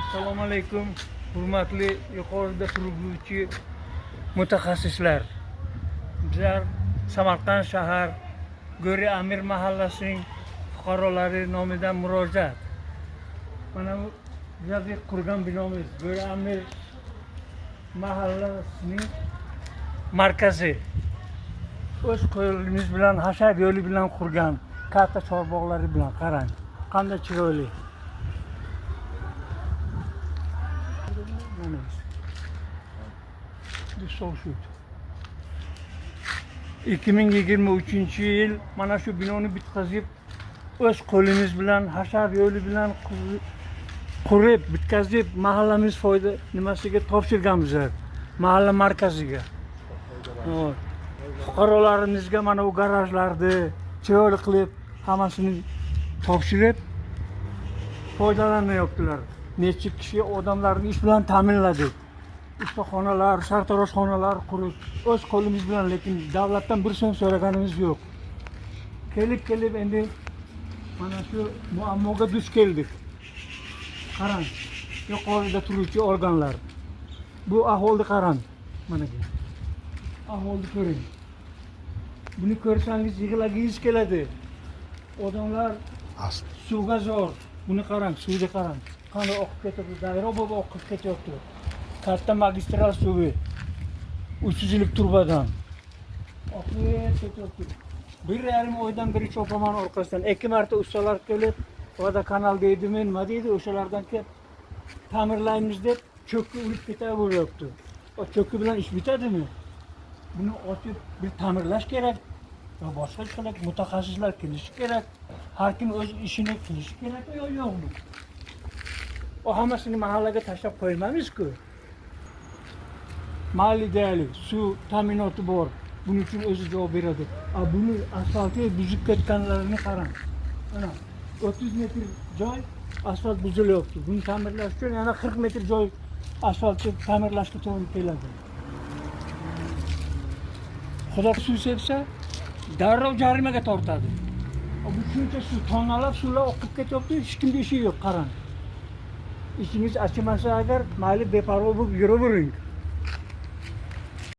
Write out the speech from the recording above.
Assalomu alaykum, hurmatli yuqorida turuvchi mutaxassislar. Bizlar Samarqand shahar Go'ri Amir mahallasining fuqarolari nomidan murojaat. Mana bu bizning qurgan binomiz Go'ri Amir mahallasining markazi. O'z qo'limiz bilan hashar yo'li bilan qurgan katta chorbog'lari bilan qarang. Qanday chiroyli. This so shoot. 2023 yil mana shu binoni bitkazib, o'z qo'limiz bilan hashar yo'li bilan qurib, bitkazib, mahallamiz foyda nimasiga topshirganmiz. Mahalla markaziga. Fuqarolarimizga mana bu garajlarni chiroyli qilib, hammasini topshirib foydalanmayaptilar. Necha kishi odamlarni ish bilan ta'minladik. Ustaxonalar, sartaroshxonalar qurib, o'z qo'limiz bilan, lekin davlatdan bir so'm so'raganimiz yo'q. Kelib endi mana shu muammoga duch keldik. Qarang, yuqorida turuvchi organlar. Bu aholini qarang. Mana bu. Aholini ko'ring. Buni ko'rsangiz yig'lagingiz keladi. Odamlar suvga zo'r. Buni qarang, suvga qarang. Qanday oqib ketadi, dayro bo'lib oqib ketyapti. Katta magistral suvi 300 yillik turbadan oqib ketyapti. 1,5 oydan beri chopaman orqasidan 2 marta ustalar kelib, "Voda kanal deydimi, nima deydi, o'shalardan kelib ta'mirlaymiz" deb cho'kka urib ketaveryapti. O cho'kki bilan ish bitadimi? Buni ochib bir ta'mirlash kerak. Va boshqa qilib mutaxassislar kelishi kerak. Har kim o'z ishini qilishi kerak yo'qmi? O hammasini mahallaga tashlab qo'ymaymiz-ku. Mali deyli, suv ta'minoti bor. Buning uchun o'zi javob beradi. Buni asfalti buzib ketganlarini qarang. Mana 30 metr joy asfalt buzilyapti. Buni ta'mirlash uchun yana 40 metr joy asfaltni ta'mirlashga to'g'ri keladi. Xudo suv sepsa, darrov jarimaga tortadi. Bu shuncha suv, tonnalab suvlar oqib ketyapti, hech kimga ishi yo'q, qarang. İşiniz açılmasa agar mayli beparvo bo'lib yuravering.